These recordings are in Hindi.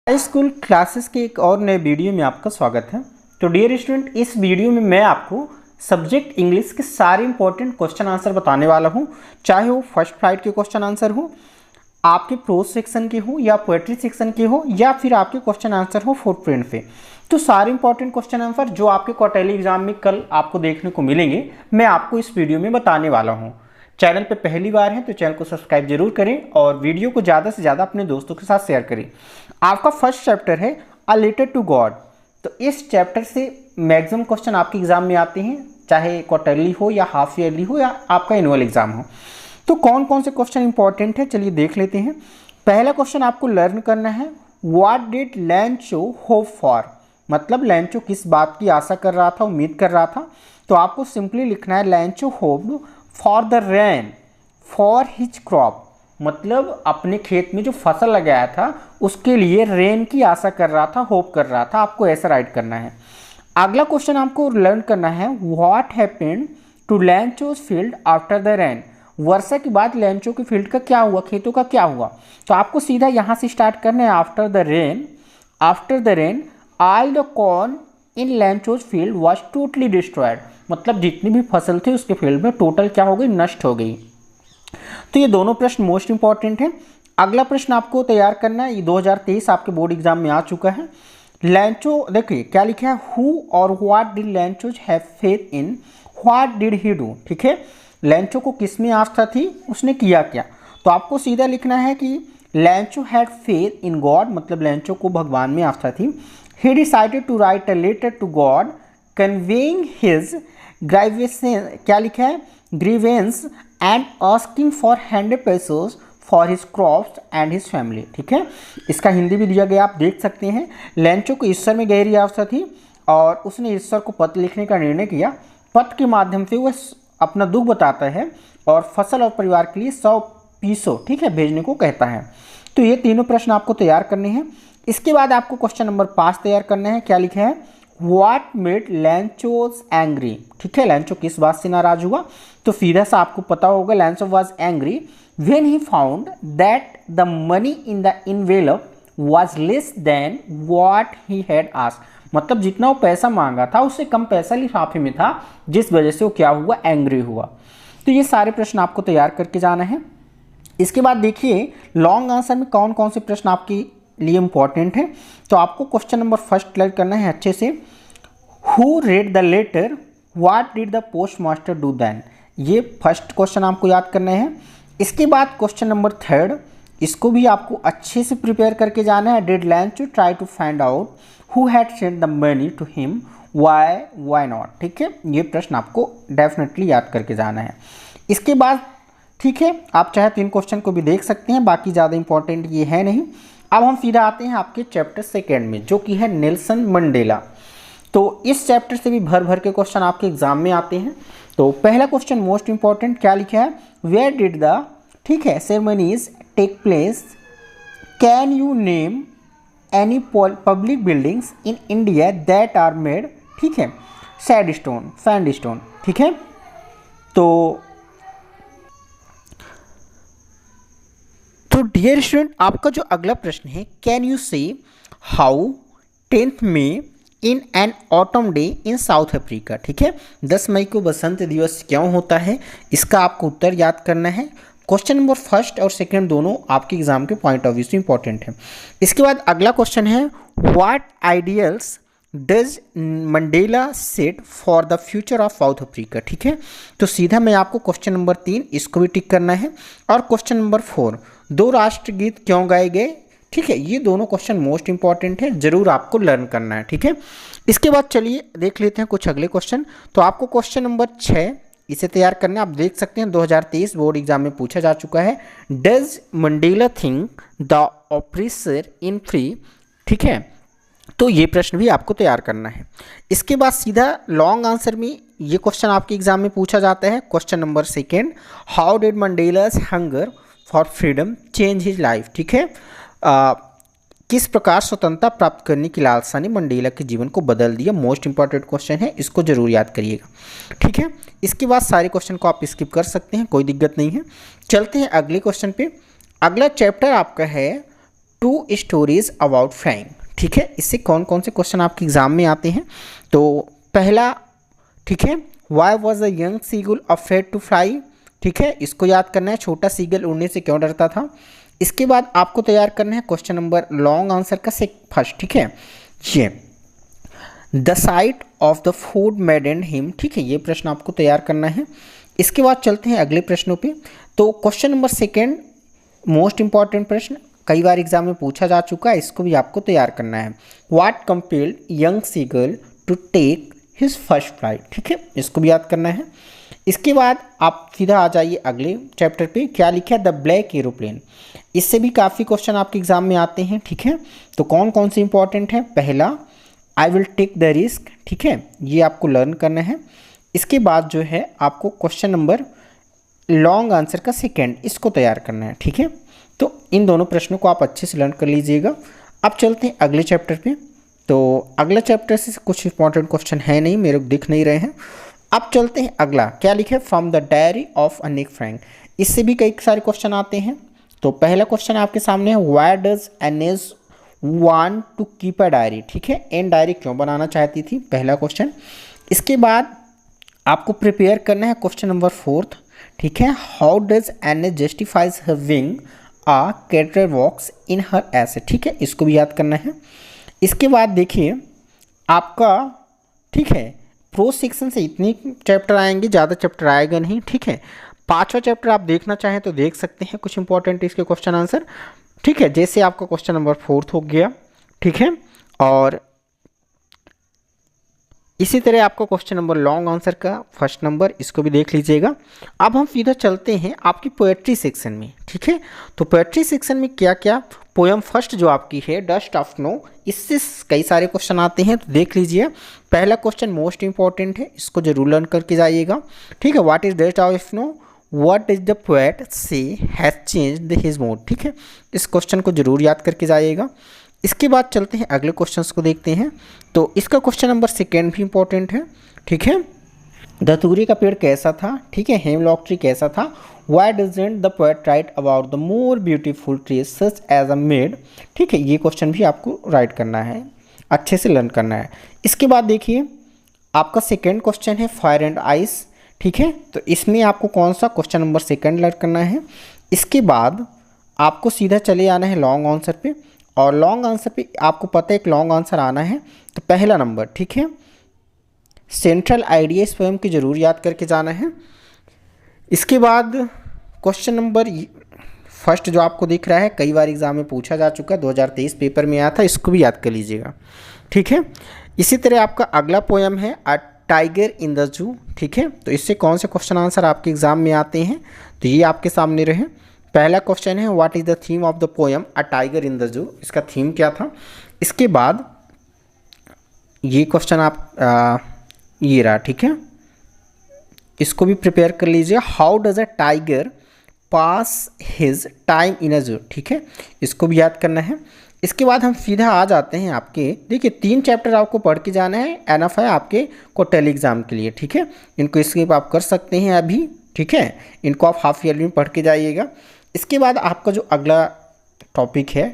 हाई स्कूल क्लासेस के एक और नए वीडियो में आपका स्वागत है। तो डियर स्टूडेंट, इस वीडियो में मैं आपको सब्जेक्ट इंग्लिश के सारे इंपॉर्टेंट क्वेश्चन आंसर बताने वाला हूं, चाहे वो फर्स्ट फ्लाइट के क्वेश्चन आंसर हो, आपके प्रोज सेक्शन के हो या पोएट्री सेक्शन के हो, या फिर आपके क्वेश्चन आंसर हो फुटप्रिंट पे। तो सारे इंपॉर्टेंट क्वेश्चन आंसर जो आपके क्वार्टरली एग्जाम में कल आपको देखने को मिलेंगे, मैं आपको इस वीडियो में बताने वाला हूँ। चैनल पे पहली बार है तो चैनल को सब्सक्राइब जरूर करें और वीडियो को ज़्यादा से ज़्यादा अपने दोस्तों के साथ शेयर करें। आपका फर्स्ट चैप्टर है अ लेटर टू गॉड। तो इस चैप्टर से मैक्सिमम क्वेश्चन आपके एग्जाम में आते हैं, चाहे क्वार्टरली हो या हाफ ईयरली हो या आपका एनुअल एग्जाम हो। तो कौन कौन से क्वेश्चन इंपॉर्टेंट है, चलिए देख लेते हैं। पहला क्वेश्चन आपको लर्न करना है, व्हाट डिड लैंचो होप फॉर। मतलब लैंचो किस बात की आशा कर रहा था, उम्मीद कर रहा था। तो आपको सिंपली लिखना है लैंचो hope for the rain for his crop. मतलब अपने खेत में जो फसल लगाया था उसके लिए रेन की आशा कर रहा था, होप कर रहा था। आपको ऐसा राइट करना है। अगला क्वेश्चन आपको लर्न करना है, what happened to Lencho's field after the rain. वर्षा के बाद लैंचो के फील्ड का क्या हुआ, खेतों का क्या हुआ। तो आपको सीधा यहाँ से स्टार्ट करना है, after the rain. After the rain all the corn in Lencho's field was totally destroyed. मतलब जितनी भी फसल थी उसके फील्ड में टोटल क्या हो गई, नष्ट हो गई। तो ये दोनों प्रश्न मोस्ट इंपॉर्टेंट हैं। अगला प्रश्न आपको तैयार करना है, ये 2023 आपके बोर्ड एग्जाम में आ चुका है। लैंचो, देखिए क्या लिखा है, हु और what did Lencho's have faith in, what did he do. ठीक है, लैंचो को किस में आस्था थी, उसने किया क्या। तो आपको सीधा लिखना है कि Lencho had faith in God. मतलब लैंचो को भगवान में आस्था थी। He decided to write a letter to God conveying his grievance, क्या लिखा है, grievance and asking for 100 pesos for his crops and his family. ठीक है, इसका हिंदी भी दिया गया, आप देख सकते हैं। लैंचो को ईश्वर में गहरी आस्था थी और उसने ईश्वर को पत्र लिखने का निर्णय किया। पत्र के माध्यम से वह अपना दुख बताता है और फसल और परिवार के लिए 100 पीसों, ठीक है, भेजने को कहता है। तो ये तीनों प्रश्न आपको तैयार करने हैं। इसके बाद आपको क्वेश्चन नंबर 5 तैयार करना है। क्या लिखा है, व्हाट मेड लैंचोज एंग्री। ठीक है, लैंचो किस बात से नाराज हुआ। तो सीधा सा आपको पता होगा, लैंचो was angry when he found that the money in the envelope was less than what he had asked. मतलब जितना वो पैसा मांगा था उससे कम पैसा लिफाफे में था, जिस वजह से वो क्या हुआ, एंग्री हुआ। तो ये सारे प्रश्न आपको तैयार करके जाना है। इसके बाद देखिए लॉन्ग आंसर में कौन कौन से प्रश्न आपके लिए इंपॉर्टेंट है। तो आपको क्वेश्चन नंबर फर्स्ट क्लियर करना है अच्छे से, who read the letter, what did the post master do then. ये फर्स्ट क्वेश्चन आपको याद करना है। इसके बाद क्वेश्चन नंबर थर्ड, इसको भी आपको अच्छे से प्रिपेयर करके जाना है। Did Lencho try to find out who had sent the money to him, why not. ठीक है, ये प्रश्न आपको डेफिनेटली याद करके जाना है। इसके बाद ठीक है, आप चाहे 3 क्वेश्चन को भी देख सकते हैं, बाकी ज़्यादा इंपॉर्टेंट ये है नहीं। अब हम सीधा आते हैं आपके चैप्टर सेकेंड में, जो कि है नेल्सन मंडेला। तो इस चैप्टर से भी भर भर के क्वेश्चन आपके एग्जाम में आते हैं। तो पहला क्वेश्चन मोस्ट इंपॉर्टेंट, क्या लिखा है, वेयर डिड द, ठीक है, ceremonies take place. Can you name any public buildings in India that are made, ठीक है, सैंडस्टोन, सैंडस्टोन। ठीक है, तो डियर स्टूडेंट, आपका जो अगला प्रश्न है, can you say how 10th May in an autumn day in South Africa. ठीक है, 10 मई को बसंत दिवस क्यों होता है, इसका आपको उत्तर याद करना है। क्वेश्चन नंबर फर्स्ट और सेकंड दोनों आपके एग्जाम के पॉइंट ऑफ व्यू से इंपॉर्टेंट है। इसके बाद अगला क्वेश्चन है, what ideals does Mandela set for the future of south Africa. ठीक है, तो सीधा मैं आपको क्वेश्चन नंबर 3 इसको भी टिक करना है। और क्वेश्चन नंबर 4, 2 राष्ट्रगीत क्यों गाए गए। ठीक है, ये दोनों क्वेश्चन मोस्ट इंपॉर्टेंट है, जरूर आपको लर्न करना है। ठीक है, इसके बाद चलिए देख लेते हैं कुछ अगले क्वेश्चन। तो आपको क्वेश्चन नंबर 6 इसे तैयार करना है। आप देख सकते हैं 2023 बोर्ड एग्जाम में पूछा जा चुका है, does Mandela think the oppressor in free. ठीक है, तो ये प्रश्न भी आपको तैयार करना है। इसके बाद सीधा लॉन्ग आंसर में ये क्वेश्चन आपके एग्जाम में पूछा जाता है। Question number second, how did Mandela's hunger for freedom change his life. ठीक है, किस प्रकार स्वतंत्रता प्राप्त करने की लालसा ने मंडेला के जीवन को बदल दिया। मोस्ट इंपॉर्टेंट क्वेश्चन है, इसको जरूर याद करिएगा। ठीक है, इसके बाद सारे क्वेश्चन को आप स्किप कर सकते हैं, कोई दिक्कत नहीं है। चलते हैं अगले क्वेश्चन पे। अगला चैप्टर आपका है 2 स्टोरीज अबाउट फ्लाइंग। ठीक है, इससे कौन कौन से क्वेश्चन आपके एग्जाम में आते हैं? तो पहला, ठीक है, why was a young seagull afraid to fly. ठीक है, इसको याद करना है, छोटा सीगल उड़ने से क्यों डरता था। इसके बाद आपको तैयार करना है क्वेश्चन नंबर लॉन्ग आंसर का फर्स्ट। ठीक है, ये the sight of the food maddened him. ठीक है, ये प्रश्न आपको तैयार करना है। इसके बाद चलते हैं अगले प्रश्नों पे। तो question number second most important प्रश्न, कई बार एग्जाम में पूछा जा चुका है, इसको भी आपको तैयार करना है। What compelled young seagull to take his first flight. ठीक है, इसको भी याद करना है। इसके बाद आप सीधा आ जाइए अगले चैप्टर पे, क्या लिखा है? The black aeroplane. इससे भी काफ़ी क्वेश्चन आपके एग्जाम में आते हैं। ठीक है, तो कौन कौन से इंपॉर्टेंट है? पहला, I will take the risk. ठीक है, ये आपको लर्न करना है। इसके बाद जो है आपको क्वेश्चन नंबर लॉन्ग आंसर का सेकेंड, इसको तैयार करना है। ठीक है, तो इन दोनों प्रश्नों को आप अच्छे से लर्न कर लीजिएगा। अब चलते हैं अगले चैप्टर पे। तो अगला चैप्टर से कुछ इंपॉर्टेंट क्वेश्चन है नहीं, मेरे को दिख नहीं रहे हैं। अब चलते हैं अगला, क्या लिखे? From the diary of Anne Frank. इससे भी कई सारे क्वेश्चन आते हैं। तो पहला क्वेश्चन आपके सामने है, why does Anne want to keep a diary. ठीक है, एन डायरी क्यों बनाना चाहती थी, पहला क्वेश्चन। इसके बाद आपको प्रिपेयर करना है क्वेश्चन नंबर फोर्थ। ठीक है, how does Anne justifies her being a chatterbox in her essay. ठीक है, इसको भी याद करना है। इसके बाद देखिए आपका, ठीक है, प्रो सेक्शन से इतने चैप्टर आएंगे, ज़्यादा चैप्टर आएगा नहीं। ठीक है, पांचवा चैप्टर आप देखना चाहें तो देख सकते हैं, कुछ इंपॉर्टेंट इसके क्वेश्चन आंसर। ठीक है, जैसे आपका क्वेश्चन नंबर फोर्थ हो गया। ठीक है, और इसी तरह आपको क्वेश्चन नंबर लॉन्ग आंसर का फर्स्ट नंबर, इसको भी देख लीजिएगा। अब हम सीधा चलते हैं आपकी पोएट्री सेक्शन में। ठीक है, तो पोएट्री सेक्शन में क्या क्या पोएम फर्स्ट जो आपकी है, डस्ट ऑफ स्नो, इससे कई सारे क्वेश्चन आते हैं, तो देख लीजिए। पहला क्वेश्चन मोस्ट इंपॉर्टेंट है, इसको जरूर लर्न करके जाइएगा। ठीक है, what is dust of snow, what is the poet से हैज चेंज्ड हिज मूड। ठीक है, इस क्वेश्चन को जरूर याद करके जाइएगा। इसके बाद चलते हैं अगले क्वेश्चंस को देखते हैं। तो इसका क्वेश्चन नंबर सेकेंड भी इंपॉर्टेंट है। ठीक है, धतूरी का पेड़ कैसा था। ठीक है, हेमलॉक ट्री कैसा था। Why doesn't the poet write about the more beautiful trees such as a made. ठीक है, ये क्वेश्चन भी आपको राइट करना है, अच्छे से लर्न करना है। इसके बाद देखिए आपका सेकेंड क्वेश्चन है फायर एंड आइस। ठीक है, तो इसमें आपको कौन सा क्वेश्चन नंबर सेकेंड लर्न करना है। इसके बाद आपको सीधा चले आना है लॉन्ग आंसर पे, और लॉन्ग आंसर पे आपको पता है एक लॉन्ग आंसर आना है। तो पहला नंबर, ठीक है, सेंट्रल आइडिया इस पोएम की जरूर याद करके जाना है। इसके बाद क्वेश्चन नंबर फर्स्ट जो आपको दिख रहा है, कई बार एग्जाम में पूछा जा चुका है, 2023 पेपर में आया था, इसको भी याद कर लीजिएगा। ठीक है, इसी तरह आपका अगला पोएम है a tiger in the zoo. ठीक है, तो इससे कौन से क्वेश्चन आंसर आपके एग्जाम में आते हैं, तो ये आपके सामने रहे। पहला क्वेश्चन है what is the theme of the poem a tiger in the zoo, इसका थीम क्या था। इसके बाद ये क्वेश्चन आप ये रहा। ठीक है, इसको भी प्रिपेयर कर लीजिए। How does a tiger pass his time in a zoo. ठीक है, इसको भी याद करना है। इसके बाद हम सीधा आ जाते हैं आपके, देखिए 3 चैप्टर आपको पढ़ के जाना है, एनफ है आपके क्वार्टरली एग्जाम के लिए। ठीक है, इनको स्किप आप कर सकते हैं अभी। ठीक है, इनको आप हाफ ईयरली में पढ़ के जाइएगा। इसके बाद आपका जो अगला टॉपिक है,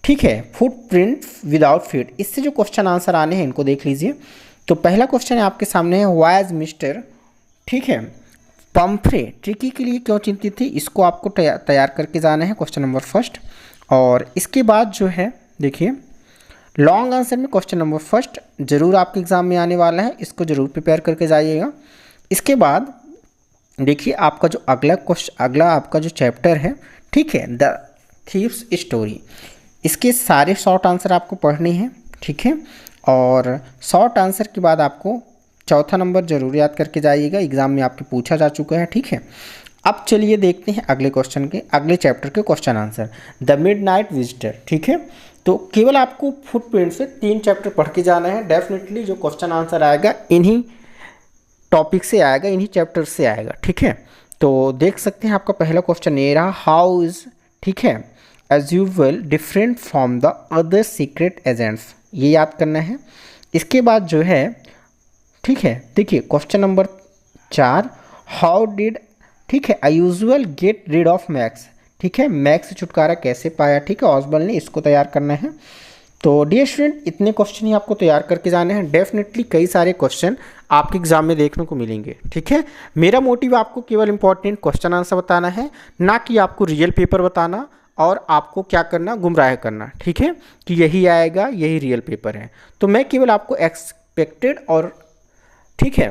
ठीक है, फुटप्रिंट विदाउट फीट, इससे जो क्वेश्चन आंसर आने हैं इनको देख लीजिए। तो पहला क्वेश्चन है आपके सामने है व्हाई इज मिस्टर, ठीक है, पंफ्रे ट्रिकी के लिए क्यों चिंतित थी, इसको आपको तैयार करके जाना है, क्वेश्चन नंबर फर्स्ट। और इसके बाद जो है देखिए लॉन्ग आंसर में क्वेश्चन नंबर फर्स्ट जरूर आपके एग्जाम में आने वाला है, इसको जरूर प्रिपेयर करके जाइएगा। इसके बाद देखिए आपका जो अगला आपका जो चैप्टर है, ठीक है, द थीव्स स्टोरी, इसके सारे शॉर्ट आंसर आपको पढ़ने हैं। ठीक है, और शॉर्ट आंसर के बाद आपको चौथा नंबर जरूर याद करके जाइएगा, एग्जाम में आपके पूछा जा चुका है। ठीक है, अब चलिए देखते हैं अगले क्वेश्चन के, अगले चैप्टर के question answer. The midnight visitor, ठीक है, तो केवल आपको फुटप्रिंट से 3 चैप्टर पढ़ के जाना है। डेफिनेटली जो क्वेश्चन आंसर आएगा इन्हीं टॉपिक से आएगा, इन्हीं चैप्टर से आएगा। ठीक है, तो देख सकते हैं आपका पहला क्वेश्चन ये रहा, हाउ इज, ठीक है, Ausable different from the other secret agents, ये याद करना है। इसके बाद जो है, ठीक है, देखिए क्वेश्चन नंबर 4, हाउ डिड, ठीक है, I usual get rid of Max, ठीक है, मैक से छुटकारा कैसे पाया, ठीक है, ऑसबर्न ने, इसको तैयार करना है। तो डियर स्टूडेंट, इतने क्वेश्चन ही आपको तैयार करके जाने हैं। डेफिनेटली कई सारे क्वेश्चन आपके एग्जाम में देखने को मिलेंगे, ठीक है। मेरा मोटिव आपको केवल इंपॉर्टेंट क्वेश्चन आंसर बताना है, ना कि आपको रियल पेपर बताना और आपको क्या करना, गुमराह करना, ठीक है, कि यही आएगा, यही रियल पेपर है। तो मैं केवल आपको एक्सपेक्टेड और, ठीक है,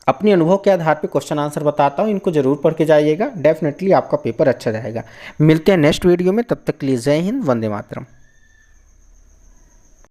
अपने अनुभव के आधार पे क्वेश्चन आंसर बताता हूँ। इनको जरूर पढ़ के जाइएगा, डेफिनेटली आपका पेपर अच्छा जाएगा। मिलते हैं नेक्स्ट वीडियो में, तब तक के लिए जय हिंद, वंदे मातरम।